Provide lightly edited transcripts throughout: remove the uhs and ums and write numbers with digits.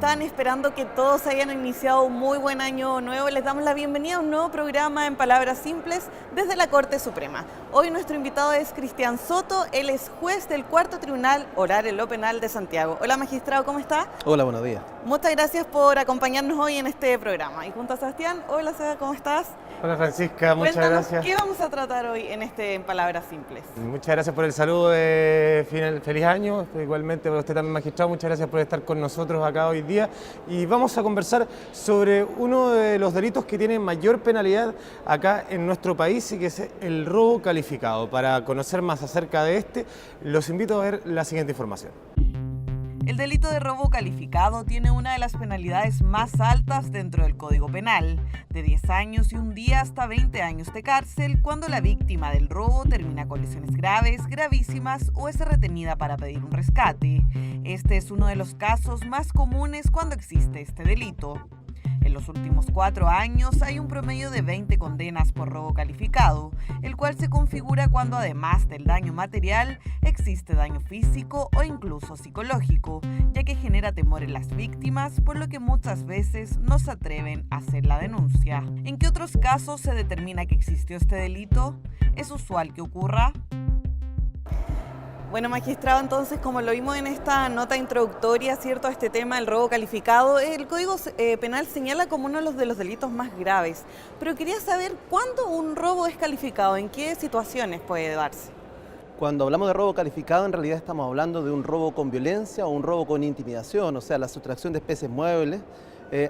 están? Esperando que todos hayan iniciado un muy buen año nuevo. Les damos la bienvenida a un nuevo programa en Palabras Simples desde la Corte Suprema. Hoy nuestro invitado es Cristian Soto, él es juez del Cuarto Tribunal Oral en lo Penal de Santiago. Hola magistrado, ¿cómo está? Hola, buenos días. Muchas gracias por acompañarnos hoy en este programa. Y junto a Sebastián, hola Seba, ¿cómo estás? Hola Francisca, muchas Cuéntanos, gracias. ¿qué vamos a tratar hoy en En Palabras Simples? Muchas gracias por el saludo de feliz año, igualmente para usted también magistrado, muchas gracias por estar con nosotros acá hoy día y vamos a conversar sobre uno de los delitos que tiene mayor penalidad acá en nuestro país y que es el robo calificado. Para conocer más acerca de los invito a ver la siguiente información. El delito de robo calificado tiene una de las penalidades más altas dentro del Código Penal, de 10 años y un día hasta 20 años de cárcel cuando la víctima del robo termina con lesiones graves, gravísimas o es retenida para pedir un rescate. Este es uno de los casos más comunes cuando existe este delito. En los últimos 4 años hay un promedio de 20 condenas por robo calificado, el cual se configura cuando además del daño material existe daño físico o incluso psicológico, ya que genera temor en las víctimas, por lo que muchas veces no se atreven a hacer la denuncia. ¿En qué otros casos se determina que existió este delito? ¿Es usual que ocurra? Bueno, magistrado, entonces, como lo vimos en esta nota introductoria, ¿cierto?, a este tema del robo calificado, el Código Penal señala como uno de los delitos más graves. Pero quería saber, ¿cuándo un robo es calificado? ¿En qué situaciones puede darse? Cuando hablamos de robo calificado, en realidad estamos hablando de un robo con violencia o un robo con intimidación, o sea, la sustracción de especies muebles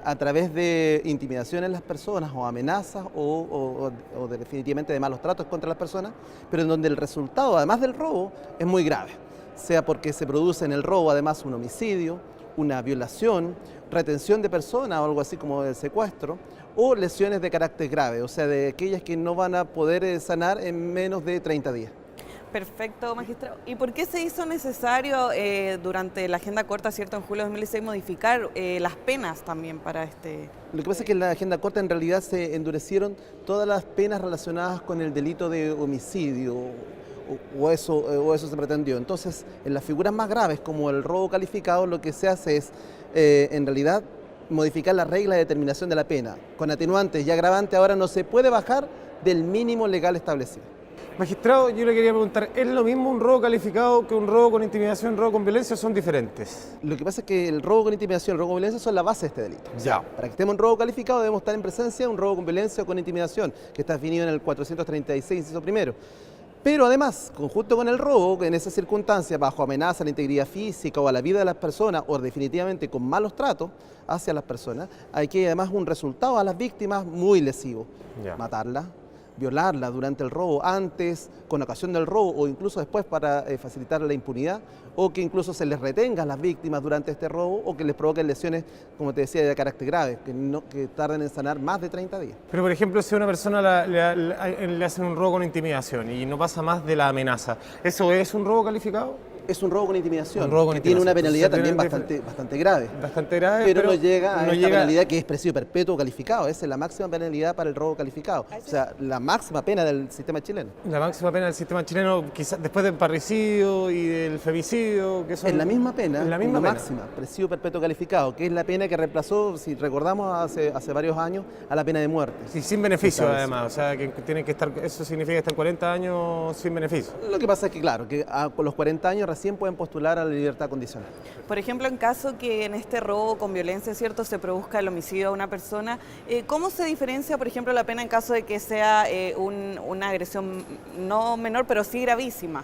a través de intimidación en las personas o amenazas o definitivamente de malos tratos contra las personas, pero en donde el resultado, además del robo, es muy grave, sea porque se produce en el robo además un homicidio, una violación, retención de personas o algo así como el secuestro, o lesiones de carácter grave, o sea, de aquellas que no van a poder sanar en menos de 30 días. Perfecto, magistrado. ¿Y por qué se hizo necesario durante la agenda corta, cierto, en julio de 2016, modificar las penas también para este? Lo que pasa es que en la agenda corta en realidad se endurecieron todas las penas relacionadas con el delito de homicidio, o eso se pretendió. Entonces, en las figuras más graves, como el robo calificado, lo que se hace es, en realidad, modificar la regla de determinación de la pena. Con atenuantes y agravantes ahora no se puede bajar del mínimo legal establecido. Magistrado, yo le quería preguntar, ¿es lo mismo un robo calificado que un robo con intimidación, un robo con violencia o son diferentes? Lo que pasa es que el robo con intimidación y el robo con violencia son la base de este delito. Ya. Para que estemos en robo calificado debemos estar en presencia de un robo con violencia o con intimidación, que está definido en el 436, inciso primero. Pero además, conjunto con el robo, en esas circunstancias, bajo amenaza a la integridad física o a la vida de las personas, o definitivamente con malos tratos hacia las personas, hay que además un resultado a las víctimas muy lesivo. Ya. Matarlas, violarla durante el robo, antes, con ocasión del robo o incluso después para facilitar la impunidad, o que incluso se les retenga a las víctimas durante este robo o que les provoquen lesiones, como te decía, de carácter grave, que tarden en sanar más de 30 días. Pero por ejemplo, si a una persona le hacen un robo con intimidación y no pasa más de la amenaza, ¿eso es un robo calificado? Es un robo con intimidación, Un robo con que tiene una intimidación. penalidad Entonces, también bastante grave. Bastante grave, Pero no llega a no esta penalidad que es presidio perpetuo calificado. Esa es la máxima penalidad para el robo calificado. O sea, la máxima pena del sistema chileno. La máxima pena del sistema chileno, quizás después del parricidio y del femicidio, que son... Es la misma pena, la misma pena. máxima, presidio perpetuo calificado, que es la pena que reemplazó, si recordamos, hace varios años, a la pena de muerte. Sí, sin beneficio Establecido. además, o sea, que tienen que estar, eso significa estar 40 años sin beneficio. Lo que pasa es que, claro, que con los 40 años recién pueden postular a la libertad condicional. Por ejemplo, en caso que en este robo con violencia, ¿cierto?, se produzca el homicidio a una persona, ¿cómo se diferencia, por ejemplo, la pena en caso de que sea una agresión no menor, pero sí gravísima?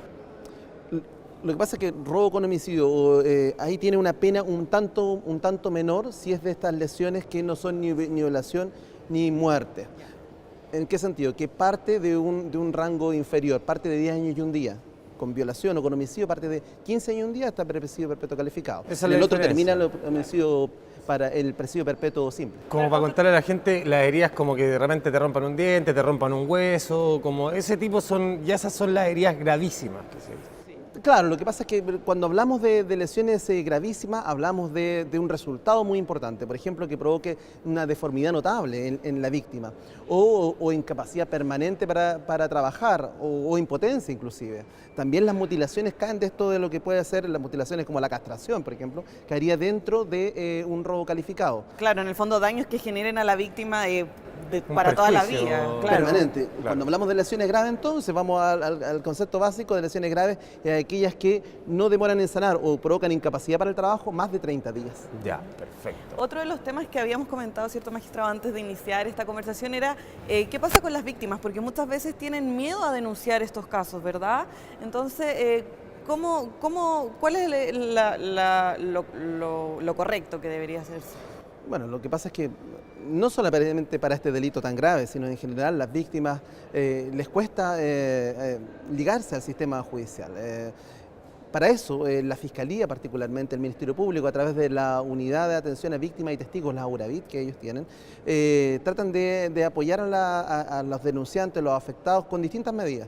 Lo que pasa es que robo con homicidio, ahí tiene una pena un tanto menor si es de estas lesiones que no son ni violación ni muerte. ¿En qué sentido? Que parte de un rango inferior, parte de 10 años y un día. Con violación o con homicidio, parte de 15 años y un día hasta presidio perpetuo calificado. Esa es el la otro diferencia. termina el homicidio para el presidio perpetuo simple. Como para contarle a la gente, las heridas como que de repente te rompan un diente, te rompan un hueso, como ese tipo son, ya esas son las heridas gravísimas. Que se dice. Claro, lo que pasa es que cuando hablamos de lesiones gravísimas, hablamos de un resultado muy importante, por ejemplo, que provoque una deformidad notable en la víctima, o incapacidad permanente para trabajar, o impotencia inclusive. También las mutilaciones caen de esto de lo que puede ser las mutilaciones como la castración, por ejemplo, caería dentro de un robo calificado. Claro, en el fondo daños que generen a la víctima para toda la vida. Claro. Permanente. Claro. Cuando hablamos de lesiones graves, entonces vamos al concepto básico de lesiones graves, aquellas que no demoran en sanar o provocan incapacidad para el trabajo más de 30 días. Ya, perfecto. Otro de los temas que habíamos comentado, cierto magistrado, antes de iniciar esta conversación era qué pasa con las víctimas, porque muchas veces tienen miedo a denunciar estos casos, ¿verdad? Entonces, ¿cuál es lo correcto que debería hacerse? Bueno, lo que pasa es que no solamente para este delito tan grave, sino en general las víctimas les cuesta ligarse al sistema judicial. Para eso, la Fiscalía, particularmente el Ministerio Público, a través de la Unidad de Atención a Víctimas y Testigos, la URAVIT, que ellos tienen, tratan de apoyar a los denunciantes, los afectados, con distintas medidas.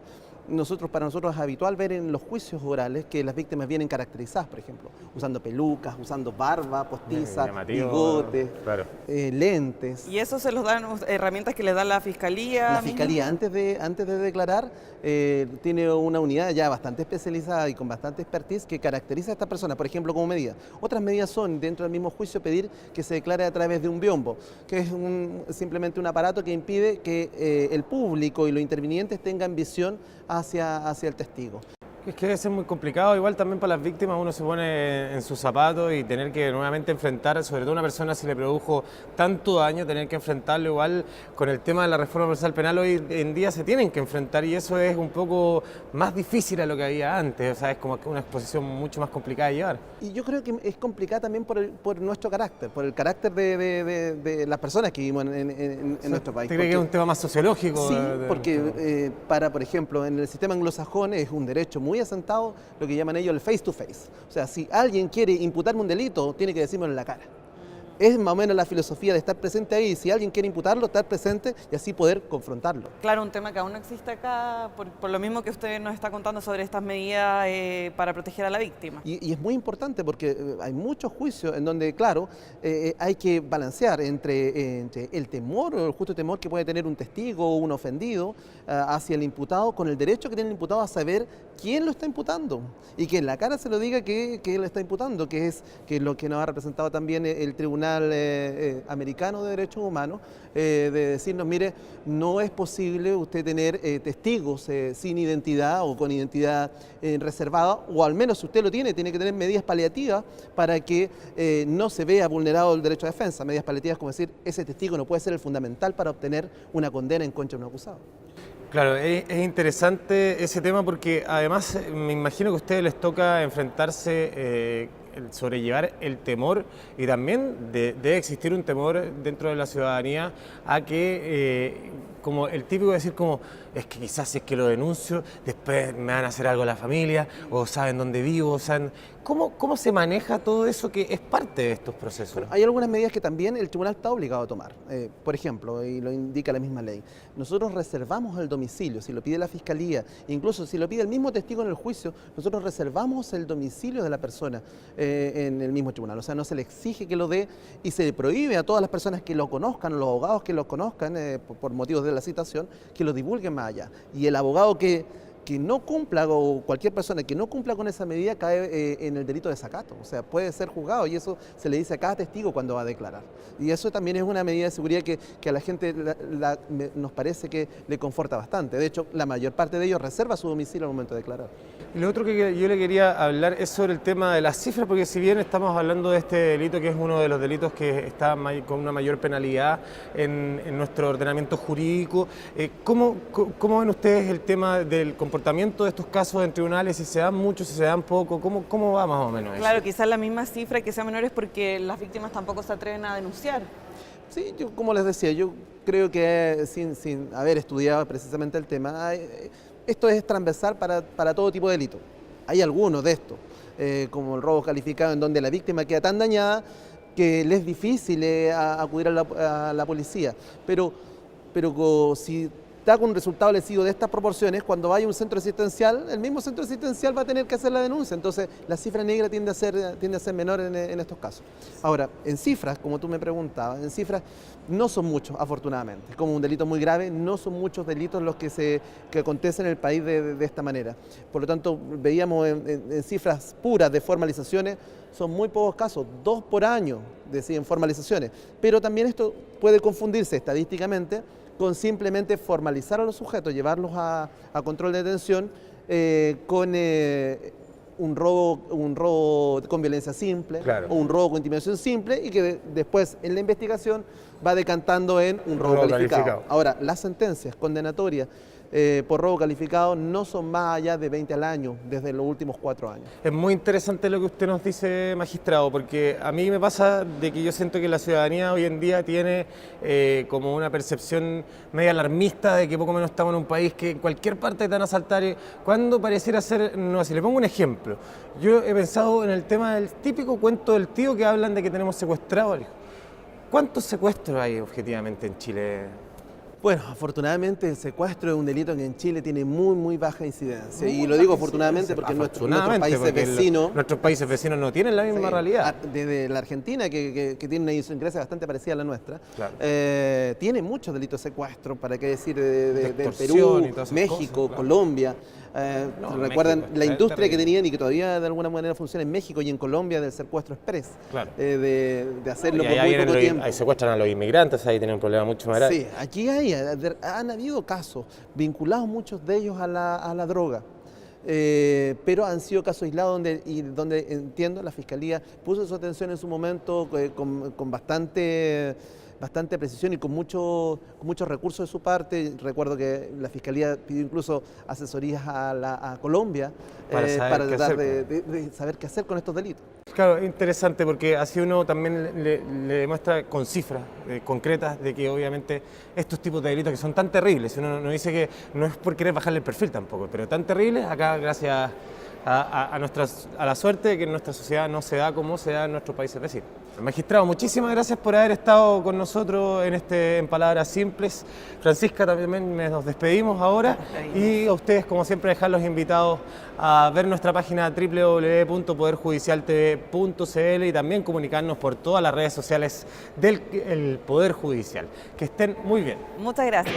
Para nosotros es habitual ver en los juicios orales que las víctimas vienen caracterizadas, por ejemplo, usando pelucas, usando barba postiza, bigotes, claro, lentes. ¿Y eso se los dan herramientas que les da la Fiscalía? La Fiscalía, antes de declarar, tiene una unidad ya bastante especializada y con bastante expertise que caracteriza a estas personas, por ejemplo, como medida. Otras medidas son, dentro del mismo juicio, pedir que se declare a través de un biombo, que es simplemente un aparato que impide que el público y los intervinientes tengan visión hacia el testigo. Es que debe ser muy complicado, igual también para las víctimas uno se pone en sus zapatos y tener que nuevamente enfrentar, sobre todo una persona si le produjo tanto daño, tener que enfrentarlo igual con el tema de la reforma procesal penal hoy en día se tienen que enfrentar y eso es un poco más difícil a lo que había antes, o sea, es como que una exposición mucho más complicada de llevar. Y yo creo que es complicada también por nuestro carácter, por el carácter de las personas que vivimos en nuestro país. ¿Usted cree que es un tema más sociológico? Sí, porque por ejemplo, en el sistema anglosajón es un derecho muy asentado, lo que llaman ellos el face to face. O sea, si alguien quiere imputarme un delito, tiene que decírmelo en la cara. Es más o menos la filosofía de estar presente ahí. Si alguien quiere imputarlo, estar presente y así poder confrontarlo. Claro, un tema que aún no existe acá, por lo mismo que usted nos está contando sobre estas medidas para proteger a la víctima. Y es muy importante porque hay muchos juicios en donde, claro, hay que balancear entre el temor o el justo temor que puede tener un testigo o un ofendido hacia el imputado con el derecho que tiene el imputado a saber quién lo está imputando y que en la cara se lo diga que él está imputando, que es lo que nos ha representado también el Tribunal Americano de Derechos Humanos, de decirnos, mire, no es posible usted tener testigos sin identidad o con identidad reservada, o al menos si usted lo tiene que tener medidas paliativas para que no se vea vulnerado el derecho a defensa. Medidas paliativas como decir, ese testigo no puede ser el fundamental para obtener una condena en contra de un acusado. Claro, es interesante ese tema porque además me imagino que a ustedes les toca enfrentarse, sobrellevar el temor y también debe existir un temor dentro de la ciudadanía a que, como el típico de decir como, es que quizás si es que lo denuncio, después me van a hacer algo a la familia, o saben dónde vivo, o saben... ¿Cómo se maneja todo eso que es parte de estos procesos? Bueno, hay algunas medidas que también el tribunal está obligado a tomar. Por ejemplo, y lo indica la misma ley, nosotros reservamos el domicilio, si lo pide la Fiscalía, incluso si lo pide el mismo testigo en el juicio, nosotros reservamos el domicilio de la persona en el mismo tribunal. O sea, no se le exige que lo dé y se le prohíbe a todas las personas que lo conozcan, los abogados que lo conozcan por motivos de la citación, que lo divulguen más allá. Y el abogado que no cumpla, o cualquier persona que no cumpla con esa medida, cae en el delito de desacato. O sea, puede ser juzgado y eso se le dice a cada testigo cuando va a declarar. Y eso también es una medida de seguridad que a la gente nos parece que le conforta bastante. De hecho, la mayor parte de ellos reserva su domicilio al momento de declarar. Y lo otro que yo le quería hablar es sobre el tema de las cifras, porque si bien estamos hablando de este delito, que es uno de los delitos que está con una mayor penalidad en nuestro ordenamiento jurídico, ¿cómo ven ustedes el tema del comportamiento de estos casos en tribunales? Si se dan mucho, si se dan poco, ¿cómo va más o menos eso? Claro, quizás la misma cifra que sea menor es porque las víctimas tampoco se atreven a denunciar. Sí, yo como les decía, yo creo que sin haber estudiado precisamente el tema, esto es transversal para todo tipo de delito. Hay algunos de estos, como el robo calificado, en donde la víctima queda tan dañada que le es difícil acudir a la policía. Pero si está con un resultado lesivo de estas proporciones, cuando vaya a un centro asistencial, el mismo centro asistencial va a tener que hacer la denuncia. Entonces, la cifra negra tiende a ser menor en estos casos. Ahora, en cifras, como tú me preguntabas, en cifras no son muchos, afortunadamente. Como un delito muy grave, no son muchos delitos los que acontecen en el país de esta manera. Por lo tanto, veíamos en cifras puras de formalizaciones, son muy pocos casos, 2 por año de formalizaciones. Pero también esto puede confundirse estadísticamente con simplemente formalizar a los sujetos, llevarlos a control de detención con un robo con violencia simple, claro, o un robo con intimidación simple, y que después en la investigación va decantando en un robo calificado. Ahora, las sentencias condenatorias por robo calificado no son más allá de 20 al año desde los últimos 4 años. Es muy interesante lo que usted nos dice, magistrado, porque a mí me pasa de que yo siento que la ciudadanía hoy en día tiene como una percepción media alarmista de que poco menos estamos en un país que en cualquier parte te van a asaltar, cuando pareciera ser, no sé, le pongo un ejemplo. Yo he pensado en el tema del típico cuento del tío que hablan de que tenemos secuestrado al hijo. ¿Cuántos secuestros hay objetivamente en Chile? Bueno, afortunadamente el secuestro es un delito que en Chile tiene muy baja incidencia. Y lo digo afortunadamente porque nuestros países vecinos no tienen la misma realidad. Desde la Argentina, que tiene una idiosincrasia bastante parecida a la nuestra, claro, tiene muchos delitos de secuestro, para qué decir, de Perú, México, cosas, Colombia. Recuerdan México, la industria que tenían y que todavía de alguna manera funciona en México y en Colombia del secuestro express, claro, de hacerlo por muy poco tiempo. Ahí secuestran a los inmigrantes, ahí tienen un problema mucho más grave. Sí, aquí han habido casos vinculados, muchos de ellos a la droga. Pero han sido casos aislados donde entiendo la Fiscalía puso su atención en su momento con bastante precisión y con muchos recursos de su parte. Recuerdo que la Fiscalía pidió incluso asesorías a Colombia para tratar de saber qué hacer con estos delitos. Claro, interesante, porque así uno también le demuestra con cifras concretas de que obviamente estos tipos de delitos que son tan terribles, uno no dice que no es por querer bajarle el perfil tampoco, pero tan terribles, acá gracias a la suerte de que en nuestra sociedad no se da como se da en nuestros países vecinos. Magistrado, muchísimas gracias por haber estado con nosotros en Palabras Simples. Francisca, también nos despedimos ahora y a ustedes, como siempre, dejarlos invitados a ver nuestra página www.poderjudicialtv.cl y también comunicarnos por todas las redes sociales del Poder Judicial. Que estén muy bien. Muchas gracias.